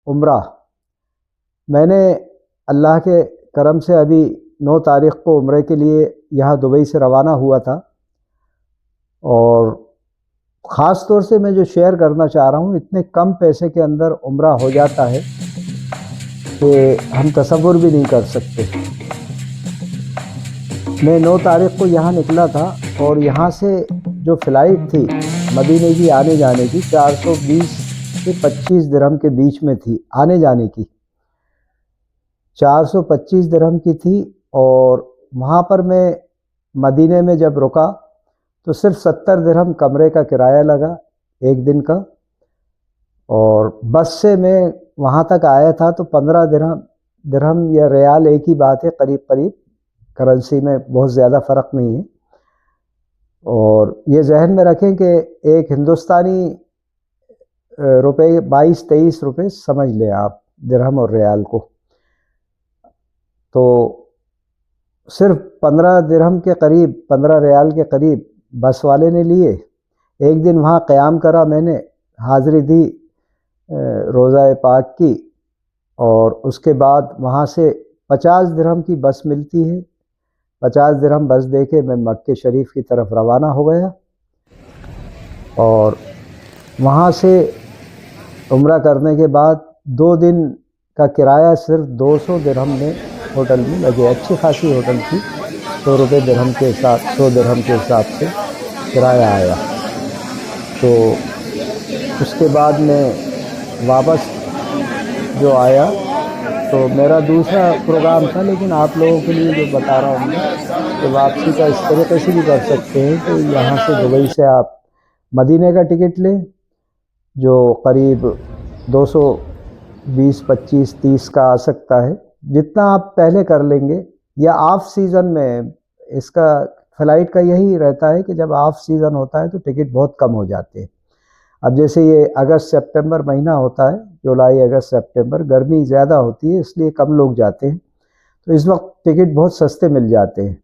عمرہ میں نے اللہ کے کرم سے ابھی 9 تاریخ کو عمرے کے لیے یہاں دبئی سے روانہ ہوا تھا، اور خاص طور سے میں جو شیئر کرنا چاہ رہا ہوں، اتنے کم پیسے کے اندر عمرہ ہو جاتا ہے کہ ہم تصور بھی نہیں کر سکتے۔ میں 9 تاریخ کو یہاں نکلا تھا، اور یہاں سے جو فلائٹ تھی مدینے کی آنے جانے کی 420 سے 25 درہم کے بیچ میں تھی، آنے جانے کی 425 درہم کی تھی۔ اور وہاں پر میں مدینے میں جب رکا تو صرف 70 درہم کمرے کا کرایہ لگا ایک دن کا، اور بس سے میں وہاں تک آیا تھا تو 15 درہم یا ریال ایک ہی بات ہے، قریب قریب کرنسی میں بہت زیادہ فرق نہیں ہے۔ اور یہ ذہن میں رکھیں کہ ایک ہندوستانی روپے 22-23 روپے سمجھ لیں آپ درہم اور ریال کو، تو صرف 15 درہم کے قریب، 15 ریال کے قریب بس والے نے لیے۔ ایک دن وہاں قیام کرا، میں نے حاضری دی روضہ پاک کی، اور اس کے بعد وہاں سے 50 درہم کی بس ملتی ہے، 50 درہم بس دے کے میں مکہ شریف کی طرف روانہ ہو گیا، اور وہاں سے عمرہ کرنے کے بعد 2 دن کا کرایہ صرف 200 درہم میں ہوٹل میں لگے۔ اچھی خاصی ہوٹل تھی، 100 روپے درہم کے ساتھ، 100 درہم کے حساب سے کرایہ آیا۔ تو اس کے بعد میں واپس جو آیا تو میرا دوسرا پروگرام تھا، لیکن آپ لوگوں کے لیے جو بتا رہا ہوں کہ واپسی کا اس طریقے سے بھی کر سکتے ہیں کہ یہاں سے دبئی سے آپ مدینے کا ٹکٹ لیں جو قریب 220، 25، 30 کا آ سکتا ہے، جتنا آپ پہلے کر لیں گے، یا آف سیزن میں اس کا فلائٹ کا یہی رہتا ہے کہ جب آف سیزن ہوتا ہے تو ٹکٹ بہت کم ہو جاتے ہیں۔ اب جیسے یہ اگست سپٹمبر مہینہ ہوتا ہے، جولائی اگست سپٹمبر، گرمی زیادہ ہوتی ہے اس لیے کم لوگ جاتے ہیں، تو اس وقت ٹکٹ بہت سستے مل جاتے ہیں۔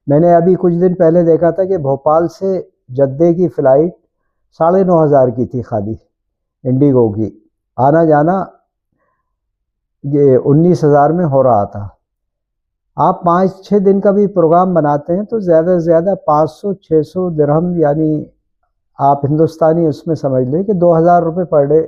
میں نے ابھی کچھ دن پہلے دیکھا تھا کہ بھوپال سے جدہ کی فلائٹ 9,500 کی تھی خالی، انڈیگو کی، آنا جانا یہ 19,000 میں ہو رہا تھا۔ آپ 5-6 دن کا بھی پروگرام بناتے ہیں تو زیادہ سے زیادہ 500-600 درہم، یعنی آپ ہندوستانی اس میں سمجھ لیں کہ 2,000 روپے پر ڈے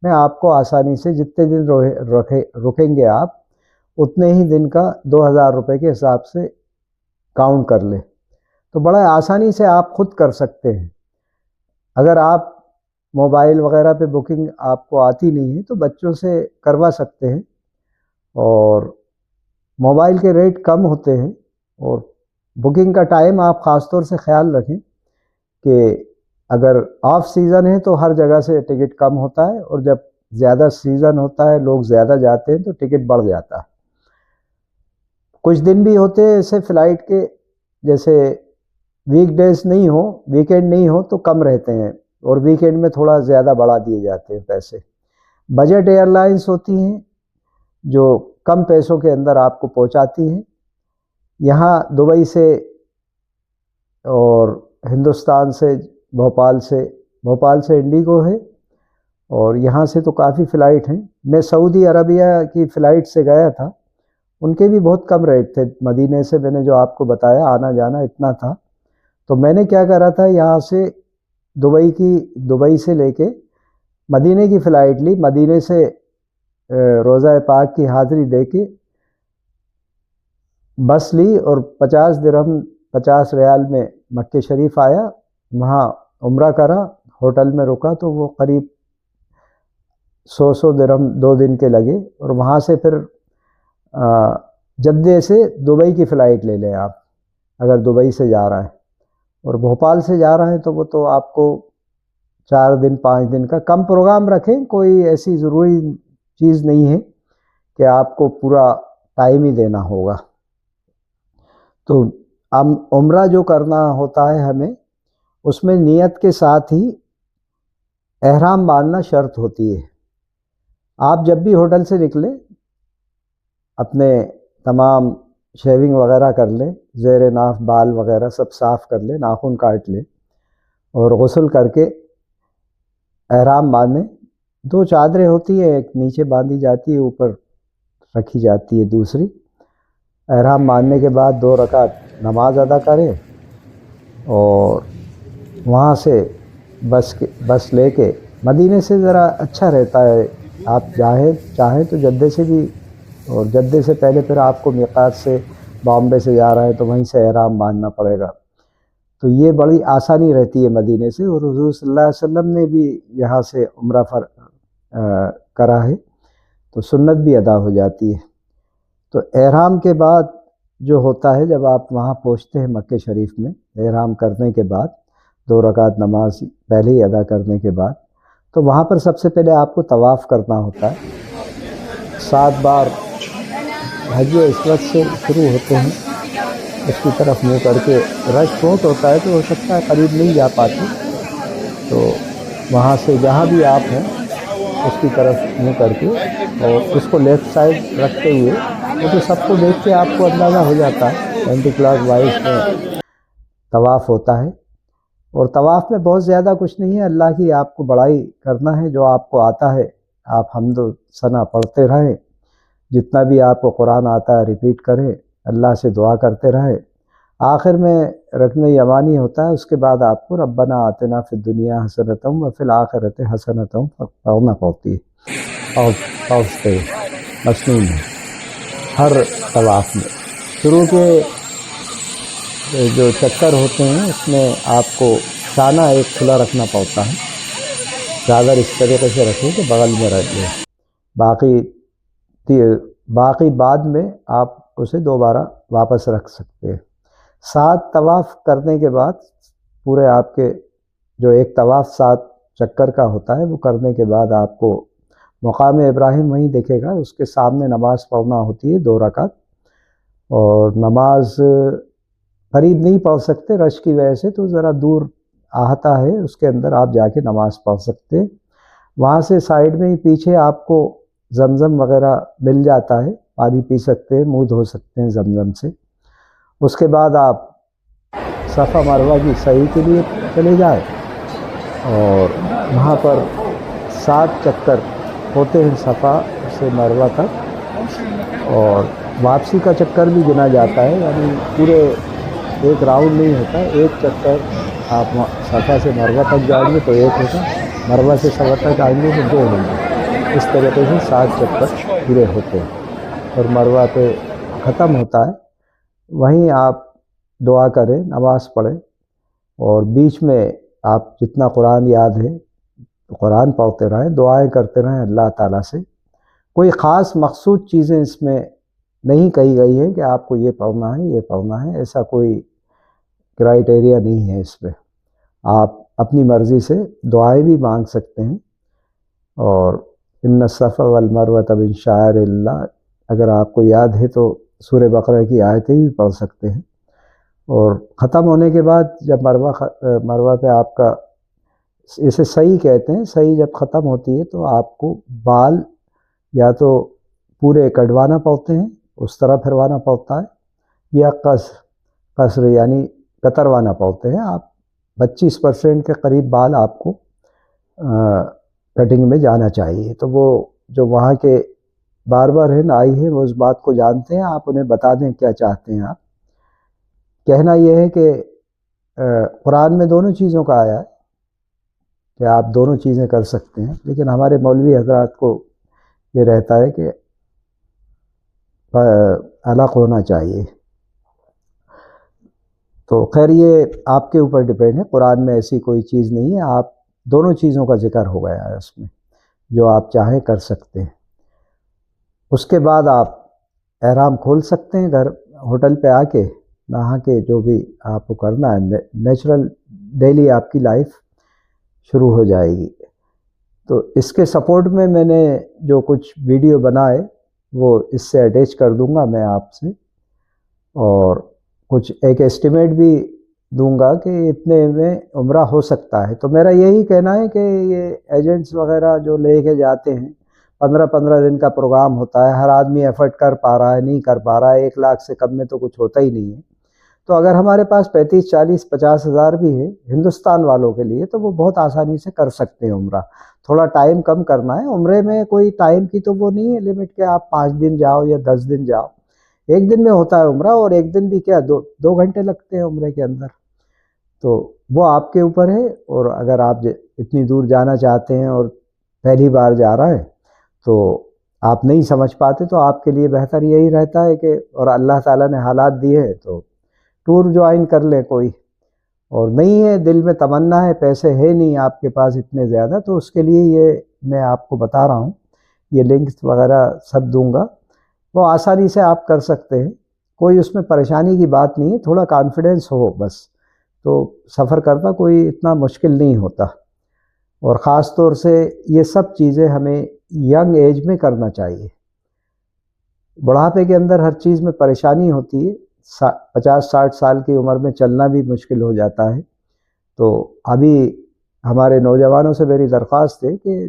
میں آپ کو آسانی سے، جتنے دن رکیں گے آپ اتنے ہی دن کا 2,000 روپے کے حساب سے کاؤنٹ کر لیں، تو بڑا آسانی سے آپ خود کر سکتے ہیں۔ اگر آپ موبائل وغیرہ پہ بکنگ آپ کو آتی نہیں ہے تو بچوں سے کروا سکتے ہیں، اور موبائل کے ریٹ کم ہوتے ہیں، اور بکنگ کا ٹائم آپ خاص طور سے خیال رکھیں کہ اگر آف سیزن ہے تو ہر جگہ سے ٹکٹ کم ہوتا ہے، اور جب زیادہ سیزن ہوتا ہے، لوگ زیادہ جاتے ہیں تو ٹکٹ بڑھ جاتا ہے۔ کچھ دن بھی ہوتے ہیں ایسے فلائٹ کے، جیسے ویک ڈیز نہیں ہو، ویکینڈ نہیں ہو تو کم رہتے ہیں، اور ویکینڈ میں تھوڑا زیادہ بڑھا دیے جاتے ہیں پیسے۔ بجٹ ایئر لائنس ہوتی ہیں جو کم پیسوں کے اندر آپ کو پہنچاتی ہیں۔ یہاں دبئی سے اور ہندوستان سے بھوپال سے انڈیگو ہے، اور یہاں سے تو کافی فلائٹ ہیں۔ میں سعودی عربیہ کی فلائٹ سے گیا تھا، ان کے بھی بہت کم ریٹ تھے۔ مدینے سے میں نے جو آپ کو بتایا آنا جانا اتنا تھا، تو میں نے کیا کرا تھا، یہاں سے دبئی سے لے کے مدینے کی فلائٹ لی، مدینے سے روضہ پاک کی حاضری دے کے بس لی، اور 50 درہم 50 ریال میں مکہ شریف آیا، وہاں عمرہ کرا، ہوٹل میں رکا تو وہ قریب 100 درہم 2 دن کے لگے۔ اور وہاں سے پھر جدہ سے دبئی کی فلائٹ لے لیں آپ، اگر دبئی سے جا رہا ہے، اور بھوپال سے جا رہا ہے تو وہ تو آپ کو 4 دن 5 دن کا کم پروگرام رکھیں، کوئی ایسی ضروری چیز نہیں ہے کہ آپ کو پورا ٹائم ہی دینا ہوگا۔ تو عمرہ جو کرنا ہوتا ہے ہمیں، اس میں نیت کے ساتھ ہی احرام باندھنا شرط ہوتی ہے۔ آپ جب بھی ہوٹل سے نکلیں اپنے تمام شیونگ وغیرہ کر لیں، زیر ناف بال وغیرہ سب صاف کر لیں، ناخن کاٹ لیں، اور غسل کر کے احرام باندھیں۔ 2 چادریں ہوتی ہیں، ایک نیچے باندھی جاتی ہے، اوپر رکھی جاتی ہے دوسری۔ احرام باندھنے کے بعد 2 رکعت نماز ادا کریں، اور وہاں سے بس لے کے مدینے سے ذرا اچھا رہتا ہے، آپ چاہیں تو جدے سے بھی، اور جدے سے پہلے پھر آپ کو میقات سے بامبے سے جا رہا ہے تو وہیں سے احرام باندھنا پڑے گا، تو یہ بڑی آسانی رہتی ہے مدینے سے۔ اور حضور صلی اللہ علیہ وسلم نے بھی یہاں سے عمرہ کرا ہے، تو سنت بھی ادا ہو جاتی ہے۔ تو احرام کے بعد جو ہوتا ہے، جب آپ وہاں پہنچتے ہیں مکہ شریف میں، احرام کرنے کے بعد 2 رکعت نماز پہلے ہی ادا کرنے کے بعد، تو وہاں پر سب سے پہلے آپ کو طواف کرنا ہوتا ہے۔ 7 بار حجر اسود سے شروع ہوتے ہیں، اس کی طرف منہ کر کے، رش بہت ہوتا ہے تو ہو سکتا ہے قریب نہیں جا پاتے، تو وہاں سے جہاں بھی آپ ہیں اس کی طرف منہ کر کے، اور اس کو لیفٹ سائڈ رکھتے ہوئے، کیونکہ سب کو دیکھ کے آپ کو اندازہ ہو جاتا ہے اینٹی کلاک وائز میں طواف ہوتا ہے۔ اور طواف میں بہت زیادہ کچھ نہیں ہے، اللہ کی آپ کو بڑائی کرنا ہے، جو آپ کو آتا ہے آپ حمد و ثنا پڑھتے رہیں، جتنا بھی آپ کو قرآن آتا ہے ریپیٹ کریں، اللہ سے دعا کرتے رہیں۔ آخر میں رکن یمانی ہوتا ہے، اس کے بعد آپ کو ربنا آتنا فی الدنیا حسنۃ وفی الآخرۃ حسنۃ پڑھنا پڑتی ہے، اور مسنون ہے ہر طواف میں۔ شروع کے جو چکر ہوتے ہیں اس میں آپ کو شانہ ایک کھلا رکھنا پڑتا ہے، چادر اس طریقے سے رکھیں کہ بغل میں رہ لے، باقی بعد میں آپ اسے دوبارہ واپس رکھ سکتے ہیں۔ 7 طواف کرنے کے بعد، پورے آپ کے جو ایک طواف 7 چکر کا ہوتا ہے، وہ کرنے کے بعد آپ کو مقام ابراہیم وہیں دیکھے گا، اس کے سامنے نماز پڑھنا ہوتی ہے 2 رکعت، اور نماز قریب نہیں پڑھ سکتے رش کی وجہ سے، تو ذرا دور آہتا ہے، اس کے اندر آپ جا کے نماز پڑھ سکتے ہیں۔ وہاں سے سائیڈ میں ہی پیچھے آپ کو زمزم وغیرہ مل جاتا ہے، پانی پی سکتے ہیں، منہ دھو سکتے ہیں زمزم سے۔ اس کے بعد آپ صفا مروہ کی سعی کے لیے چلے جائیں، اور وہاں پر 7 چکر ہوتے ہیں صفا سے مروہ تک، اور واپسی کا چکر بھی گنا جاتا ہے، یعنی پورے ایک راؤنڈ نہیں ہوتا، ایک چکر آپ صفا سے مروہ تک جائیں گے تو 1 ہوگا، مروہ سے صفا تک آئیں گے تو 2 ہوں گے۔ اس طریقے سے 7 چکر پورے ہوتے ہیں، اور مروہ پہ ختم ہوتا ہے۔ وہیں آپ دعا کریں، نماز پڑھیں، اور بیچ میں آپ جتنا قرآن یاد ہے قرآن پڑھتے رہیں، دعائیں کرتے رہیں اللہ تعالیٰ سے۔ کوئی خاص مخصوص چیزیں اس میں نہیں کہی گئی ہے کہ آپ کو یہ پڑھنا ہے یہ پڑھنا ہے، ایسا کوئی کرائیٹیریا نہیں ہے اس میں، آپ اپنی مرضی سے دعائیں بھی مانگ سکتے ہیں۔ اور ان الصفا والمروۃ من شعائر اللہ، اگر آپ کو یاد ہے تو سورہ بقرہ کی آیتیں بھی پڑھ سکتے ہیں۔ اور ختم ہونے کے بعد جب مروہ پہ آپ کا، اسے سعی کہتے ہیں، سعی جب ختم ہوتی ہے تو آپ کو بال یا تو پورے کٹوانا پڑتے ہیں، اس طرح پھروانا پڑتا ہے، یا قصر یعنی کتروانا پڑتے ہیں۔ آپ 25% کے قریب بال آپ کو کٹنگ میں جانا چاہیے۔ تو وہ جو وہاں کے باربر ہیں، نائی ہیں، وہ اس بات کو جانتے ہیں، آپ انہیں بتا دیں کیا چاہتے ہیں آپ۔ کہنا یہ ہے کہ قرآن میں دونوں چیزوں کا آیا ہے کہ آپ دونوں چیزیں کر سکتے ہیں، لیکن ہمارے مولوی حضرات کو یہ رہتا ہے کہ الگ ہونا چاہیے۔ تو خیر یہ آپ کے اوپر ڈیپینڈ ہے، قرآن میں ایسی کوئی چیز نہیں ہے، آپ دونوں چیزوں کا ذکر ہو گیا ہے اس میں، جو آپ چاہیں کر سکتے ہیں۔ اس کے بعد آپ احرام کھول سکتے ہیں، گھر ہوٹل پہ آ کے نہا کے، جو بھی آپ کو کرنا ہے، نیچرل ڈیلی آپ کی لائف شروع ہو جائے گی۔ تو اس کے سپورٹ میں نے جو کچھ ویڈیو بنائے وہ اس سے اٹیچ کر دوں گا میں آپ سے، اور کچھ ایک ایسٹیمیٹ بھی دوں گا کہ اتنے میں عمرہ ہو سکتا ہے۔ تو میرا یہی کہنا ہے کہ یہ ایجنٹس وغیرہ جو لے کے جاتے ہیں، 15 دن کا پروگرام ہوتا ہے، ہر آدمی ایفرٹ کر پا رہا ہے نہیں کر پا رہا ہے، 1 لاکھ سے کم میں تو کچھ ہوتا ہی نہیں ہے۔ تو اگر ہمارے پاس 35 40 50 ہزار بھی ہے ہندوستان والوں کے لیے تو وہ بہت آسانی سے کر سکتے ہیں عمرہ. تھوڑا ٹائم کم کرنا ہے. عمرے میں کوئی ٹائم کی تو وہ نہیں ہے لمٹ کہ آپ 5 دن جاؤ یا 10 دن جاؤ. ایک دن میں ہوتا ہے عمرہ، اور ایک دن بھی کیا 2 گھنٹے لگتے ہیں عمرے کے اندر. تو وہ آپ کے اوپر ہے. اور اگر آپ اتنی دور جانا چاہتے ہیں اور پہلی بار جا رہا ہے تو آپ نہیں سمجھ پاتے تو آپ کے لیے بہتر یہی رہتا ہے کہ، اور اللہ تعالیٰ نے حالات دیے ہیں تو ٹور جوائن کر لیں کوئی. اور نہیں ہے دل میں تمنا ہے، پیسے ہے نہیں آپ کے پاس اتنے زیادہ، تو اس کے لیے یہ میں آپ کو بتا رہا ہوں، یہ لنکس وغیرہ سب دوں گا، وہ آسانی سے آپ کر سکتے ہیں. کوئی اس میں پریشانی کی بات نہیں ہے، تھوڑا کانفیڈنس ہو بس تو سفر کرنا کوئی اتنا مشکل نہیں ہوتا. اور خاص طور سے یہ سب چیزیں ہمیں ینگ ایج میں کرنا چاہیے. بڑھاپے کے اندر ہر چیز میں پریشانی ہوتی ہے. 50 60 سال کی عمر میں چلنا بھی مشکل ہو جاتا ہے. تو ابھی ہمارے نوجوانوں سے میری درخواست ہے کہ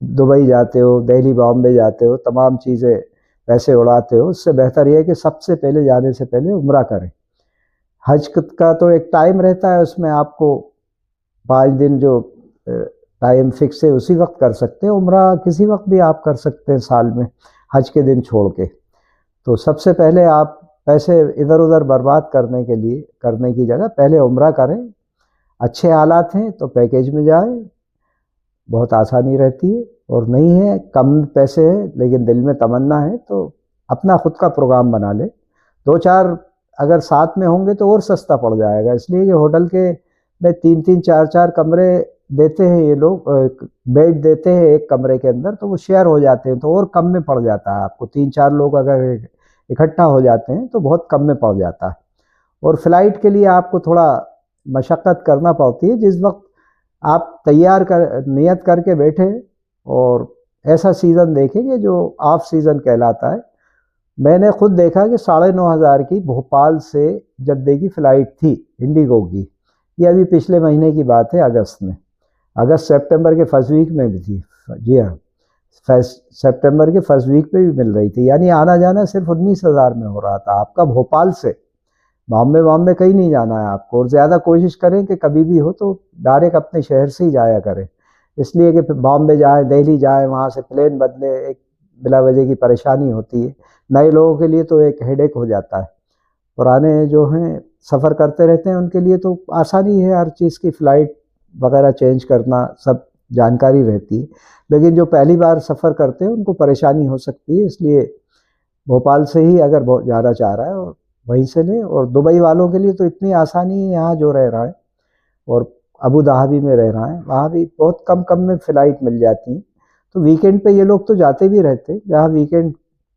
دبئی جاتے ہو، دہلی بامبے جاتے ہو، تمام چیزیں پیسے اڑاتے ہو، اس سے بہتر یہ ہے کہ سب سے پہلے جانے سے پہلے عمرہ کریں. حج کا تو ایک ٹائم رہتا ہے، اس میں آپ کو 5 دن جو ٹائم فکس ہے اسی وقت کر سکتے ہیں. عمرہ کسی وقت بھی آپ کر سکتے ہیں سال میں، حج کے دن چھوڑ کے. تو سب سے پہلے آپ پیسے ادھر ادھر برباد کرنے کی جگہ پہلے عمرہ کریں. اچھے حالات ہیں تو پیکیج میں جائیں، بہت آسانی رہتی ہے. اور نہیں ہے کم پیسے ہیں لیکن دل میں تمنا ہے تو اپنا خود کا پروگرام بنا لیں. 2 4 اگر ساتھ میں ہوں گے تو اور سستا پڑ جائے گا، اس لیے کہ ہوٹل کے میں 3 4 4 کمرے دیتے ہیں یہ لوگ، بیڈ دیتے ہیں ایک کمرے کے اندر، تو وہ شیئر ہو جاتے ہیں تو اور کم میں پڑ جاتا ہے آپ کو. 3 4 لوگ اگر اکٹھا ہو جاتے ہیں تو بہت کم میں پڑ جاتا ہے. اور فلائٹ کے لیے آپ کو تھوڑا مشقت کرنا پڑتی ہے. جس وقت آپ نیت کر کے بیٹھے اور ایسا سیزن دیکھیں گے جو آف سیزن کہلاتا ہے. میں نے خود دیکھا کہ 9,500 کی بھوپال سے جدے کی فلائٹ تھی انڈیگو کی. یہ ابھی پچھلے مہینے کی بات ہے، اگست میں، سپٹمبر کے فرسٹ ویک میں بھی تھی. جی ہاں، سپٹمبر کے فرسٹ ویک پہ بھی مل رہی تھی. یعنی آنا جانا صرف 19,000 میں ہو رہا تھا آپ کا بھوپال سے. بامبے کہیں نہیں جانا ہے آپ کو. اور زیادہ کوشش کریں کہ کبھی بھی ہو تو ڈائریکٹ اپنے شہر سے ہی جایا کریں، اس لیے کہ بامبے جائیں، دہلی جائیں، وہاں سے پلین بدلے، ایک بلا وجہ کی پریشانی ہوتی ہے. نئے لوگوں کے لیے تو ایک ہیڈیک ہو جاتا ہے. پرانے جو ہیں سفر کرتے رہتے ہیں ان کے لیے تو آسانی ہے ہر چیز کی، فلائٹ وغیرہ چینج کرنا سب جانکاری رہتی ہے. لیکن جو پہلی بار سفر کرتے ہیں ان کو پریشانی ہو سکتی ہے، اس لیے بھوپال سے ہی اگر جانا چاہ رہا ہے اور وہیں سے لیں. اور دبئی والوں کے لیے تو اتنی آسانی ہے، یہاں جو رہ رہا ہے اور ابو ظہبی میں رہ رہا ہے وہاں بھی بہت کم میں فلائٹ مل جاتی ہیں. تو ویکینڈ پہ یہ لوگ تو جاتے بھی رہتے، جہاں ویکینڈ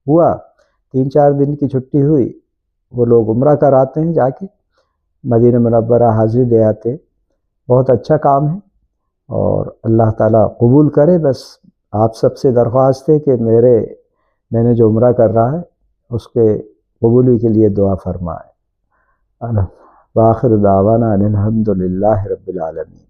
ہوا 3 4 دن کی چھٹی ہوئی وہ لوگ عمرہ کراتے ہیں، جا کے مدینہ منورہ حاضری دے آتے. بہت اچھا کام ہے اور اللہ تعالیٰ قبول کرے. بس آپ سب سے درخواست ہے کہ میں نے جو عمرہ کر رہا ہے اس کے قبولی کے لیے دعا فرمائے. وآخر دعوانا ان الحمد للہ رب العالمین.